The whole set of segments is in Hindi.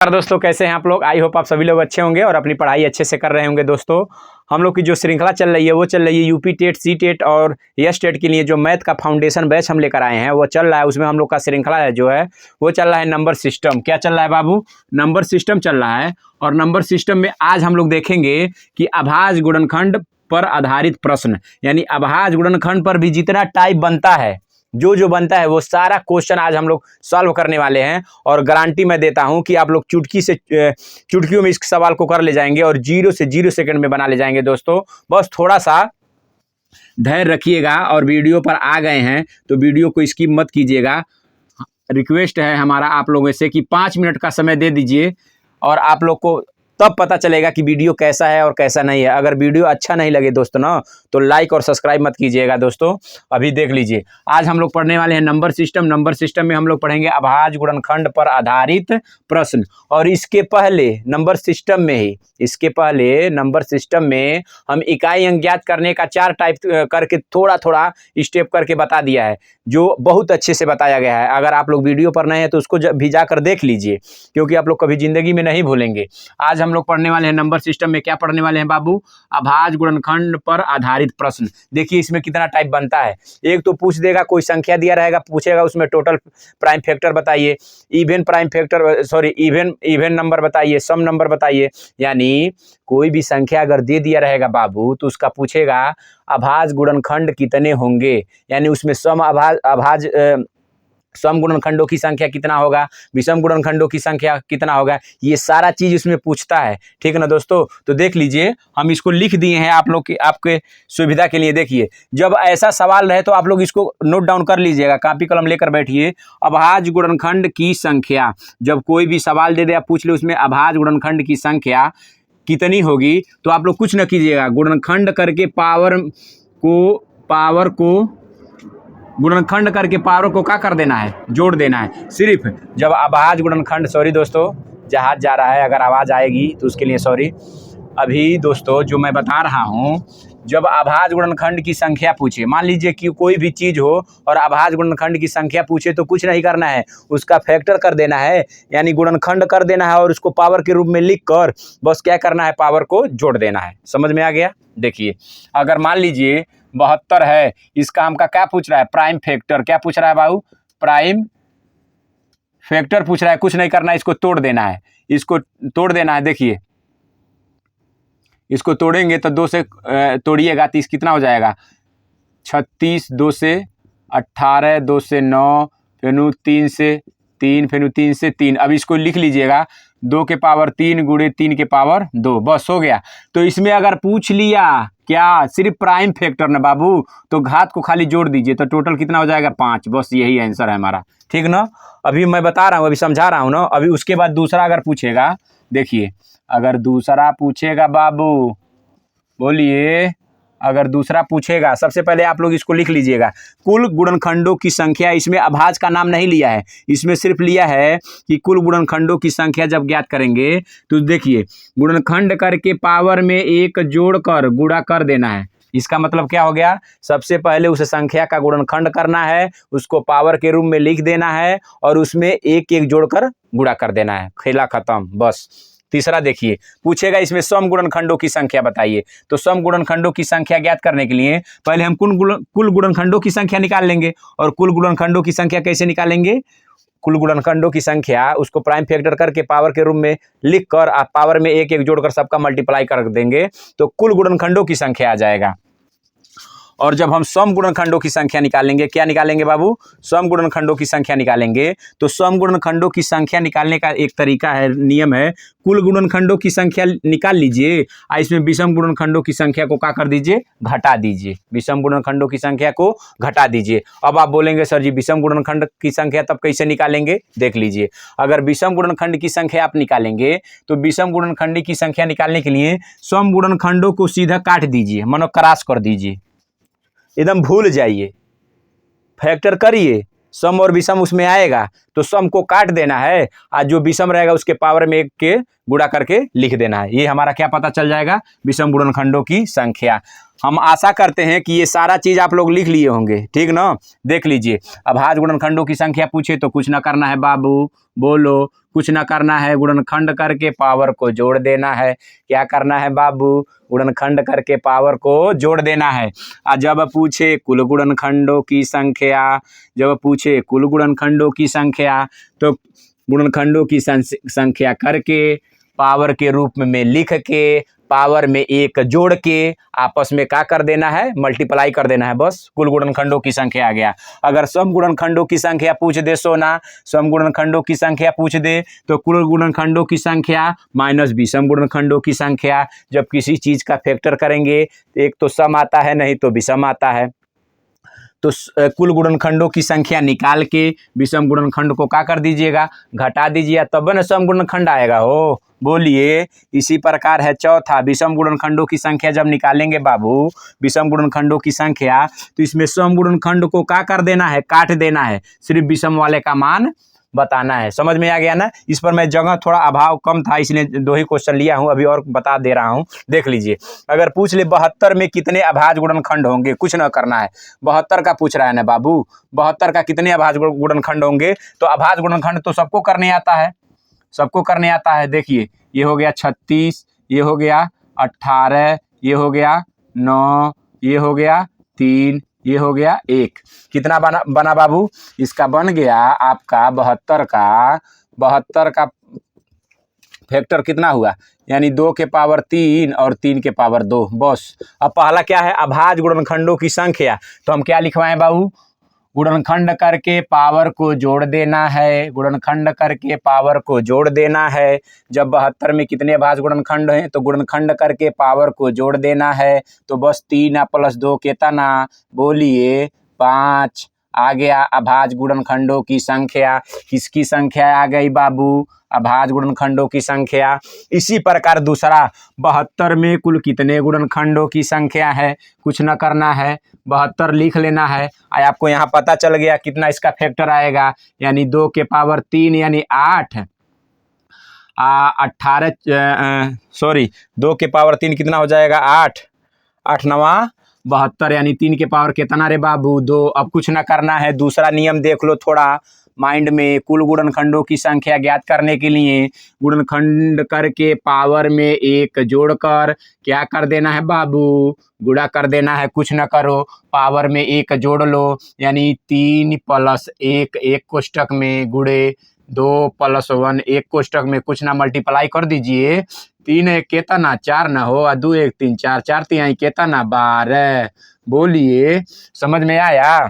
नमस्कार दोस्तों, कैसे हैं आप लोग। आई होप आप सभी लोग अच्छे होंगे और अपनी पढ़ाई अच्छे से कर रहे होंगे। दोस्तों, हम लोग की जो श्रृंखला चल रही है वो चल रही है यूपी टेट, सी टेट और एस टेट के लिए जो मैथ का फाउंडेशन बैच हम लेकर आए हैं वो चल रहा है। उसमें हम लोग का श्रृंखला है जो है वो चल रहा है नंबर सिस्टम। क्या चल रहा है बाबू? नंबर सिस्टम चल रहा है। और नंबर सिस्टम में आज हम लोग देखेंगे कि अभाज्य गुणनखंड पर आधारित प्रश्न, यानी अभाज्य गुणनखंड पर भी जितना टाइप बनता है, जो बनता है वो सारा क्वेश्चन आज हम लोग सॉल्व करने वाले हैं। और गारंटी मैं देता हूं कि आप लोग चुटकियों में इस सवाल को कर ले जाएंगे और 0 से 0 सेकंड में बना ले जाएंगे। दोस्तों, बस थोड़ा सा धैर्य रखिएगा। और वीडियो पर आ गए हैं तो वीडियो को स्किप मत कीजिएगा। रिक्वेस्ट है हमारा आप लोगों से कि 5 मिनट का समय दे दीजिए और आप लोग को तब पता चलेगा कि वीडियो कैसा है और कैसा नहीं है। अगर वीडियो अच्छा नहीं लगे दोस्तों ना, तो लाइक और सब्सक्राइब मत कीजिएगा। दोस्तों, अभी देख लीजिए, आज हम लोग पढ़ने वाले हैं नंबर सिस्टम। नंबर सिस्टम में हम लोग पढ़ेंगे अभाज्य गुणनखंड पर आधारित प्रश्न। और इसके पहले नंबर सिस्टम में हम इकाई अंक ज्ञात करने का 4 टाइप करके थोड़ा थोड़ा स्टेप करके बता दिया है, जो बहुत अच्छे से बताया गया है। अगर आप लोग वीडियो पर नए हैं तो उसको भी जाकर देख लीजिए, क्योंकि आप लोग कभी जिंदगी में नहीं भूलेंगे। आज हम लोग पढ़ने वाले हैं नंबर सिस्टम में। क्या पढ़ने वाले हैं बाबू? अभाज्य गुणनखंड पर आधारित प्रश्न। देखिए इसमें कितना टाइप बनता है। एक तो पूछ देगा, कोई संख्या दिया रहेगा, पूछेगा उसमें टोटल प्राइम फैक्टर बताइए, इवन नंबर बताइए, सम नंबर बताइए। यानी कोई भी संख्या अगर दे दिया रहेगा बाबू तो उसका पूछेगा अभाज्य गुणनखंड कितने होंगे, यानी उसमें सम गुणनखंडों की संख्या कितना होगा, विषम गुणनखंडों की संख्या कितना होगा, ये सारा चीज इसमें पूछता है। ठीक है ना दोस्तों? तो देख लीजिए, हम इसको लिख दिए हैं आप लोग के आपके सुविधा के लिए। देखिए, जब ऐसा सवाल रहे तो आप लोग इसको नोट डाउन कर लीजिएगा, कॉपी कलम लेकर बैठिए। अभाज्य गुणनखंड की संख्या, जब कोई भी सवाल दे दे आप पूछ ले उसमें अभाज्य गुणनखंड की संख्या कितनी होगी, तो आप लोग कुछ न कीजिएगा, गुणनखंड करके गुणनखंड करके पावर को क्या कर देना है, जोड़ देना है। सिर्फ जब अभाज्य गुणनखंड, सॉरी दोस्तों, जहाज जा रहा है, अगर आवाज़ आएगी तो उसके लिए सॉरी। अभी दोस्तों जो मैं बता रहा हूँ, जब अभाज्य गुणनखंड की संख्या पूछे, मान लीजिए कि कोई भी चीज़ हो और अभाज्य गुणनखंड की संख्या पूछे, तो कुछ नहीं करना है, उसका फैक्टर कर देना है, यानी गुणनखंड कर देना है और उसको पावर के रूप में लिख कर बस क्या करना है, पावर को जोड़ देना है। समझ में आ गया? देखिए, अगर मान लीजिए 72 है, इसका हमका क्या पूछ रहा है, प्राइम फैक्टर। क्या पूछ रहा है बाबू? प्राइम फैक्टर पूछ रहा है। कुछ नहीं करना है, इसको तोड़ देना है, इसको तोड़ देना है। देखिए, इसको तोड़ेंगे तो 2 से तोड़िएगा तो कितना हो जाएगा, 36, 2 से 18, 2 से 9, फिर 3 से 3, फिर 3 से 3। अब इसको लिख लीजिएगा, 2 के पावर 3 गुणे 3 के पावर 2, बस हो गया। तो इसमें अगर पूछ लिया क्या, सिर्फ प्राइम फैक्टर ना बाबू, तो घात को खाली जोड़ दीजिए, तो टोटल कितना हो जाएगा, 5। बस यही आंसर है हमारा। ठीक ना? अभी मैं बता रहा हूँ, अभी समझा रहा हूँ ना। अभी उसके बाद दूसरा अगर पूछेगा, देखिए, अगर दूसरा पूछेगा बाबू, बोलिए, अगर दूसरा पूछेगा, सबसे पहले आप लोग इसको लिख लीजिएगा, कुल गुणनखंडों की संख्या। इसमें अभाज्य का नाम नहीं लिया है, इसमें सिर्फ लिया है कि कुल गुणनखंडों की संख्या जब ज्ञात करेंगे तो देखिए, गुणनखंड करके पावर में 1 जोड़कर गुणा कर देना है। इसका मतलब क्या हो गया, सबसे पहले उस संख्या का गुणनखंड करना है, उसको पावर के रूप में लिख देना है और उसमें 1 जोड़कर गुणा कर देना है, खेला खत्म, बस। तीसरा देखिए, पूछेगा इसमें सम गुणनखंडों की संख्या बताइए। तो सम गुणनखंडों की संख्या ज्ञात करने के लिए पहले हम कुल गुणनखंडों की संख्या निकाल लेंगे। और कुल गुणनखंडों की संख्या कैसे निकालेंगे? कुल गुणनखंडों की संख्या उसको प्राइम फैक्टर करके पावर के रूप में लिख कर आप पावर में 1 जोड़कर सबका मल्टीप्लाई कर देंगे तो कुल गुणनखंडों की संख्या आ जाएगा। और जब हम सम गुणनखंडों की संख्या निकालेंगे, क्या निकालेंगे बाबू? सम गुणनखंडों की संख्या निकालेंगे। तो सम गुणनखंडों की संख्या निकालने का एक तरीका है, नियम है, कुल गुणनखंडों की संख्या निकाल लीजिए और इसमें विषम गुणनखंडों की संख्या को क्या कर दीजिए, घटा दीजिए। विषम गुणनखंडों की संख्या को घटा दीजिए। अब आप बोलेंगे सर जी विषम गुणनखंड की संख्या तब कैसे निकालेंगे? देख लीजिए, अगर विषम गुणनखंड की संख्या आप निकालेंगे तो विषम गुणनखंड की संख्या निकालने के लिए सम गुणनखंडों को सीधा काट दीजिए, मानो क्रॉस कर दीजिए, एकदम भूल जाइए, फैक्टर करिए, सम और विषम उसमें आएगा तो सम को काट देना है और जो विषम रहेगा उसके पावर में 1 के गुणा करके लिख देना है। ये हमारा क्या पता चल जाएगा, विषम गुणनखंडों की संख्या। हम आशा करते हैं कि ये सारा चीज़ आप लोग लिख लिए होंगे, ठीक ना। देख लीजिए, अभाज्य गुणनखंडों की संख्या पूछे तो कुछ ना करना है बाबू, बोलो, कुछ ना करना है, गुणनखंड करके पावर को जोड़ देना है। क्या करना है बाबू, गुणनखंड करके पावर को जोड़ देना है। जब पूछे कुल गुणनखंडों की संख्या, जब पूछे कुल गुणनखंडों की संख्या तो गुणनखंडों की संख्या करके पावर के रूप में लिख के पावर में एक जोड़ के आपस में क्या कर देना है, मल्टीप्लाई कर देना है, बस कुल गुणनखंडों की संख्या आ गया। अगर सम गुणनखंडों की संख्या पूछ दे सोना, सम गुणनखंडों की संख्या पूछ दे तो कुल गुणनखंडों की संख्या माइनस बी सम गुणनखंडों की संख्या। जब किसी चीज़ का फैक्टर करेंगे एक तो सम आता है, नहीं तो विषम आता है। तो कुल गुणनखंडों की संख्या निकाल के विषम गुणनखंड को क्या कर दीजिएगा, घटा दीजिए, तब न सम गुणनखंड आएगा हो। बोलिए, इसी प्रकार है चौथा, विषम गुणनखंडों की संख्या जब निकालेंगे बाबू, विषम गुणनखंडों की संख्या, तो इसमें सम गुणनखंड को क्या कर देना है, काट देना है, सिर्फ विषम वाले का मान बताना है। समझ में आ गया ना। इस पर मैं जगह थोड़ा अभाव कम था इसलिए 2 ही क्वेश्चन लिया हूं, अभी और बता दे रहा हूं। देख लीजिए, अगर पूछ ले 72 में कितने अभाज्य गुणनखंड होंगे, कुछ न करना है, 72 का पूछ रहा है ना बाबू, 72 का कितने अभाज्य गुणनखंड होंगे, तो अभाज्य गुणनखंड तो सबको करने आता है, सबको करने आता है। देखिए, ये हो गया 36, ये हो गया 18, ये हो गया 9, ये हो गया 3, ये हो गया 1। कितना बना बाबू, इसका बन गया आपका 72 का फैक्टर कितना हुआ, यानी 2 के पावर 3 और 3 के पावर 2, बस। अब पहला क्या है, अभाज्य गुणनखंडों की संख्या, तो हम क्या लिखवाएं बाबू, गुणनखंड करके पावर को जोड़ देना है, गुणनखंड करके पावर को जोड़ देना है। जब 72 में कितने अभाज्य गुणनखंड हैं, तो गुणनखंड करके पावर को जोड़ देना है, तो बस 3 + 2 कितना, बोलिए 5 आ गया अभाज्य गुणनखंडों की संख्या। किसकी संख्या आ गई बाबू, अभाज्य गुणनखंडों की संख्या। इसी प्रकार दूसरा, 72 में कुल कितने गुणनखंडों की संख्या है, कुछ न करना है, 72 लिख लेना है। आपको यहाँ पता चल गया कितना इसका फैक्टर आएगा, यानी 2 के पावर 3 यानी 8, 2 के पावर 3 कितना हो जाएगा, 8, 8 9 72, यानी 3 के पावर कितना रे बाबू, 2। अब कुछ ना करना है, दूसरा नियम देख लो थोड़ा माइंड में। कुल गुणनखंडों की संख्या ज्ञात करने के लिए गुणनखंड करके पावर में 1 जोड़कर क्या कर देना है बाबू, गुणा कर देना है, कुछ ना करो, पावर में 1 जोड़ लो, यानी 3 + 1 एक कोष्टक में, गुणे 2 + 1 एक कोष्टक में, कुछ ना मल्टीप्लाई कर दीजिए, 3 1 कितना, 4 ना हो, 2 1 3 4, 4 3 कितना, 12। बोलिए, समझ में आया।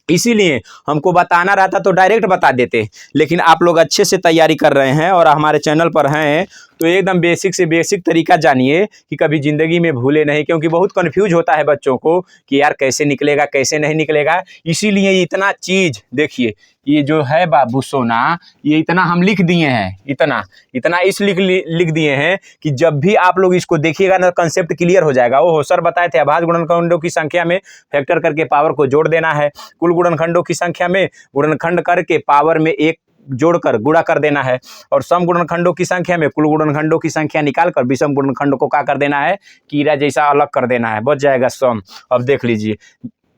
इसीलिए हमको बताना रहता तो डायरेक्ट बता देते, लेकिन आप लोग अच्छे से तैयारी कर रहे हैं और हमारे चैनल पर हैं, तो एकदम बेसिक से बेसिक तरीका जानिए कि कभी ज़िंदगी में भूले नहीं, क्योंकि बहुत कन्फ्यूज होता है बच्चों को कि यार कैसे निकलेगा कैसे नहीं निकलेगा। इसीलिए इतना चीज़ देखिए, ये जो है बाबू सोना, ये इतना हम लिख दिए हैं, इतना इस लिख दिए हैं कि जब भी आप लोग इसको देखिएगा ना, कंसेप्ट क्लियर हो जाएगा। वो सर बताए थे, अभाज्य गुणनखंडों की संख्या में फैक्टर करके पावर को जोड़ देना है, कुल गुणनखंडों की संख्या में गुणनखंड करके पावर में 1 जोड़कर गुणा कर देना है, और सम गुणनखंडों की संख्या में कुल गुणनखंडों की संख्या निकालकर विषम गुणनखंड को क्या कर देना है, कीड़ा जैसा अलग कर देना है, बच जाएगा सम। अब देख लीजिए,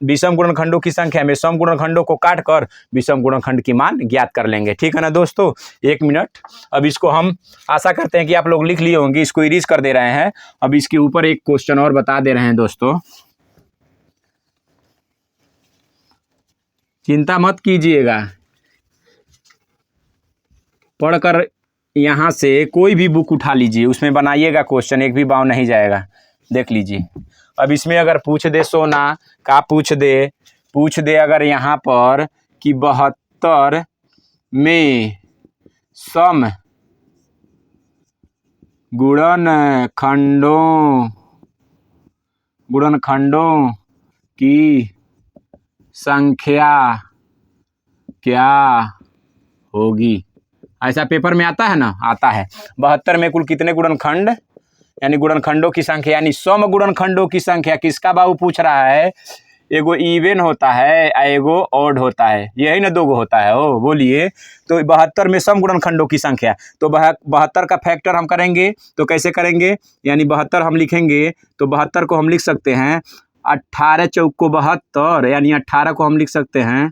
विषम गुणनखंडों की संख्या में सम गुणनखंडों को काट कर विषम गुणनखंड की मान ज्ञात कर लेंगे, ठीक है ना दोस्तों। 1 मिनट, अब इसको हम आशा करते हैं कि आप लोग लिख लिए होंगे, इसको इरेज कर दे रहे हैं। अब इसके ऊपर एक क्वेश्चन और बता दे रहे हैं दोस्तों, चिंता मत कीजिएगा, पढ़कर यहाँ से कोई भी बुक उठा लीजिए, उसमें बनाइएगा क्वेश्चन, एक भी बाव नहीं जाएगा। देख लीजिए, अब इसमें अगर पूछ दे सोना, का पूछ दे अगर यहाँ पर कि 72 में सम गुणनखंडों की संख्या क्या होगी, ऐसा पेपर में आता है ना, आता है। 72 में कुल कितने गुणनखंड, यानी गुणनखंडों की संख्या, यानी सम गुणनखंडों की संख्या। किसका बाबू पूछ रहा है, एगो इवन होता है, एगो ऑड होता है, यही ना दो गो होता है। ओ बोलिए, तो 72 में सम गुणनखंडों की संख्या, तो 72 का फैक्टर हम करेंगे तो कैसे करेंगे, यानी 72 हम लिखेंगे तो 72 को हम लिख सकते हैं 18 चौको 72, यानी 18 को हम लिख सकते हैं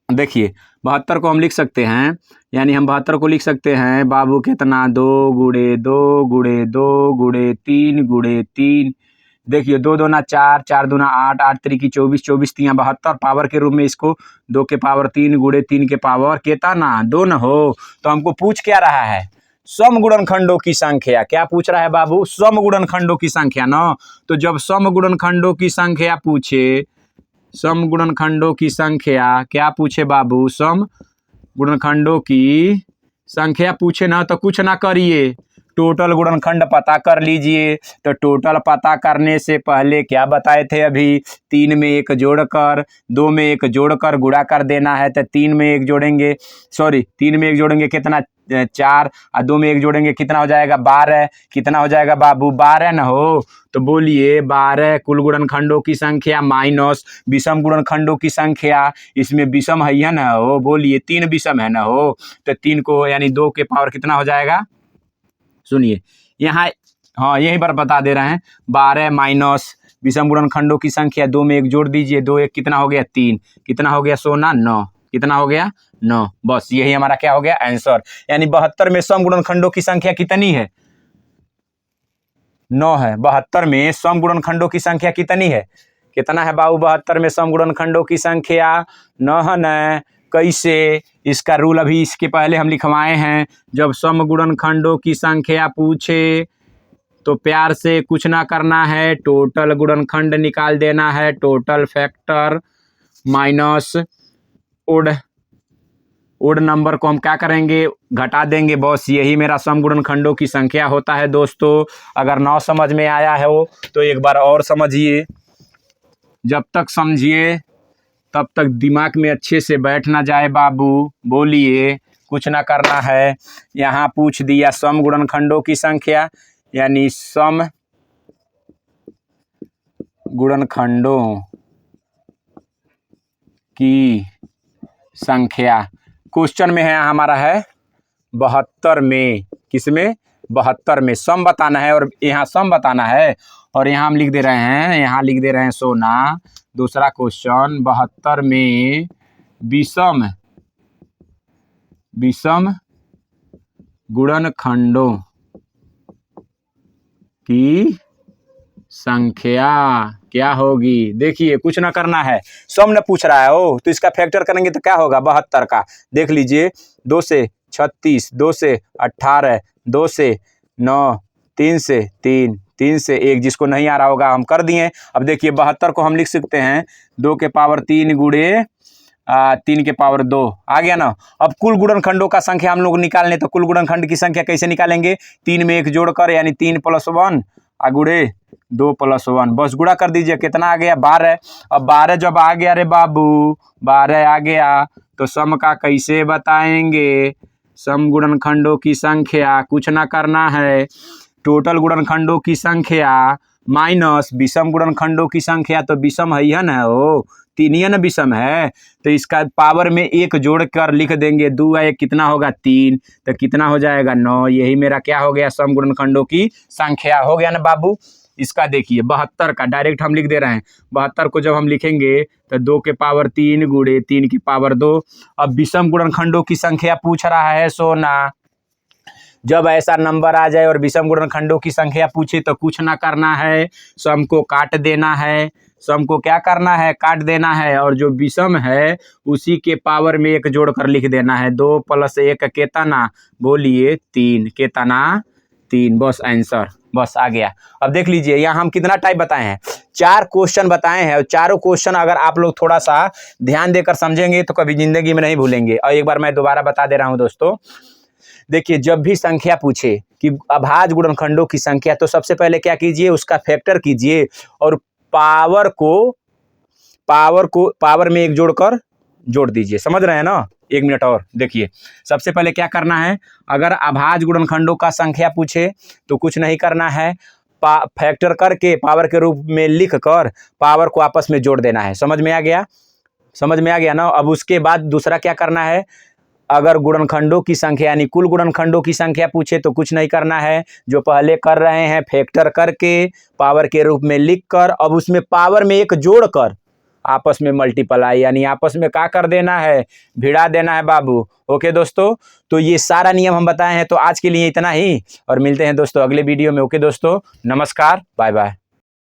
देखिए 72 को हम लिख सकते हैं, यानी हम 72 को लिख सकते हैं बाबू कितना, 2 गुणे 2 गुणे 2 गुणे 3 गुणे 3। देखिए 2 दूना 4, 4 दूना 8, 8 3 की 24, 24 3 72 पावर के रूप में इसको 2 के पावर 3 गुणे 3 के पावर कितना 2 न हो। तो हमको पूछ क्या रहा है, सम गुणनखंडों की संख्या। क्या पूछ रहा है बाबू, सम गुणनखंडों की संख्या ना। तो जब सम गुणनखंडों की संख्या पूछे, सम गुणनखंडों की संख्या क्या पूछे बाबू, सम गुणनखंडों की संख्या पूछे ना तो कुछ ना करिए, टोटल गुणनखंड पता कर लीजिए। तो टोटल पता करने से पहले क्या बताए थे अभी, 3 में 1 जोड़कर 2 में 1 जोड़कर गुणा कर देना है। तो 3 में 1 जोड़ेंगे, सॉरी 3 में 1 जोड़ेंगे कितना 4, और 2 में 1 जोड़ेंगे कितना हो जाएगा 12। कितना हो जाएगा बाबू 12 ना हो। तो बोलिए 12 कुल गुणनखंडों की संख्या माइनस विषम गुणनखंडों की संख्या, इसमें विषम है ना हो, बोलिए 3 विषम है ना हो। तो 3 को यानी 2 के पावर कितना हो जाएगा, सुनिए यहाँ, हाँ यहीं पर बता दे रहे हैं, 12 माइनस विषम गुणनखंडों की संख्या, 2 में 1 जोड़ दीजिए, 2 1 कितना हो गया 3, कितना हो गया सोना 9, कितना हो गया 9। बस यही हमारा क्या हो गया आंसर। यानी 72 में सम गुणनखंडों की संख्या कितनी है, 9 है। 72 में सम गुणनखंडों की संख्या कितनी है, कितना है बाबू 72 में सम गुणनखंडों की संख्या 9 है न। कैसे, इसका रूल अभी इसके पहले हम लिखवाए हैं। जब सम गुणनखंडों की संख्या पूछे तो प्यार से कुछ ना करना है, टोटल गुणनखंड निकाल देना है, total factor minus odd number को हम क्या करेंगे, घटा देंगे। बस यही मेरा सम गुणनखंडों की संख्या होता है दोस्तों। अगर ना समझ में आया है वो तो एक बार और समझिए, जब तक समझिए तब तक दिमाग में अच्छे से बैठ ना जाए बाबू। बोलिए, कुछ ना करना है। यहाँ पूछ दिया सम गुणनखंडों की संख्या, यानी सम गुणनखंडों की संख्या क्वेश्चन में है हमारा है 72 में, किसमें 72 में सम बताना है, और यहाँ सम बताना है, और यहाँ हम लिख दे रहे हैं, यहाँ लिख दे रहे हैं सोना दूसरा क्वेश्चन 72 में विषम गुणनखंडों की संख्या क्या होगी। देखिए कुछ ना करना है, सम न पूछ रहा है हो, तो इसका फैक्टर करेंगे तो क्या होगा 72 का, देख लीजिए 2 से 36, 2 से 18, 2 से 9, 3 से 3, 3 से 1, जिसको नहीं आ रहा होगा हम कर दिए। अब देखिए 72 को हम लिख सकते हैं 2 के पावर 3 गुणे 3 के पावर 2, आ गया ना। अब कुल गुणनखंडों का संख्या हम लोग निकालने, तो कुल गुणनखंड की संख्या कैसे निकालेंगे, 3 में 1 जोड़कर, यानी 3 + 1 गुणे 2 + 1, बस गुणा कर दीजिए, कितना आ गया 12। अब 12 जब आ गया रे बाबू, 12 आ गया तो सम का कैसे बताएंगे, सम गुणनखंडों की संख्या कुछ ना करना है, टोटल गुणनखंडों की संख्या माइनस विषम गुणनखंडों की संख्या, तो विषम है ना हो, 3 ही ना विषम है, तो इसका पावर में 1 जोड़ कर लिख देंगे, 2 1 कितना होगा 3, तो कितना हो जाएगा 9। यही मेरा क्या हो गया सम गुणनखंडों की संख्या हो गया ना बाबू। इसका देखिए 72 का डायरेक्ट हम लिख दे रहे हैं, 72 को जब हम लिखेंगे तो 2 के पावर 3 गुणे 3 की पावर 2। अब विषम गुणनखंडों की संख्या पूछ रहा है सोना, जब ऐसा नंबर आ जाए और विषम गुणनखंडों की संख्या पूछे तो कुछ ना करना है, सम को काट देना है, सम को क्या करना है काट देना है, और जो विषम है उसी के पावर में 1 जोड़कर लिख देना है, 2 + 1 कितना, बोलिए 3, कितना 3, बस आंसर बस आ गया। अब देख लीजिए यहाँ हम कितना टाइप बताए हैं, 4 क्वेश्चन बताए हैं, और चारों क्वेश्चन अगर आप लोग थोड़ा सा ध्यान देकर समझेंगे तो कभी जिंदगी में नहीं भूलेंगे। और एक बार मैं दोबारा बता दे रहा हूँ दोस्तों, देखिए जब भी संख्या पूछे कि अभाज्य गुणनखंडों की संख्या, तो सबसे पहले क्या कीजिए, उसका फैक्टर कीजिए, और पावर में 1 जोड़कर जोड़ दीजिए, समझ रहे हैं ना। 1 मिनट और देखिए, सबसे पहले क्या करना है, अगर अभाज्य गुणनखंडों का संख्या पूछे तो कुछ नहीं करना है, फैक्टर करके पावर के रूप में लिख कर पावर को आपस में जोड़ देना है। समझ में आ गया? समझ में आ गया ना। अब उसके बाद दूसरा क्या करना है, अगर गुणनखंडों की संख्या यानी कुल गुणनखंडों की संख्या पूछे तो कुछ नहीं करना है, जो पहले कर रहे हैं फैक्टर करके पावर के रूप में लिख कर अब उसमें पावर में एक जोड़ कर आपस में मल्टीप्लाई यानी आपस में क्या कर देना है, भिड़ा देना है बाबू। ओके दोस्तों, तो ये सारा नियम हम बताए हैं। तो आज के लिए इतना ही और मिलते हैं दोस्तों अगले वीडियो में। ओके दोस्तों, नमस्कार, बाय बाय।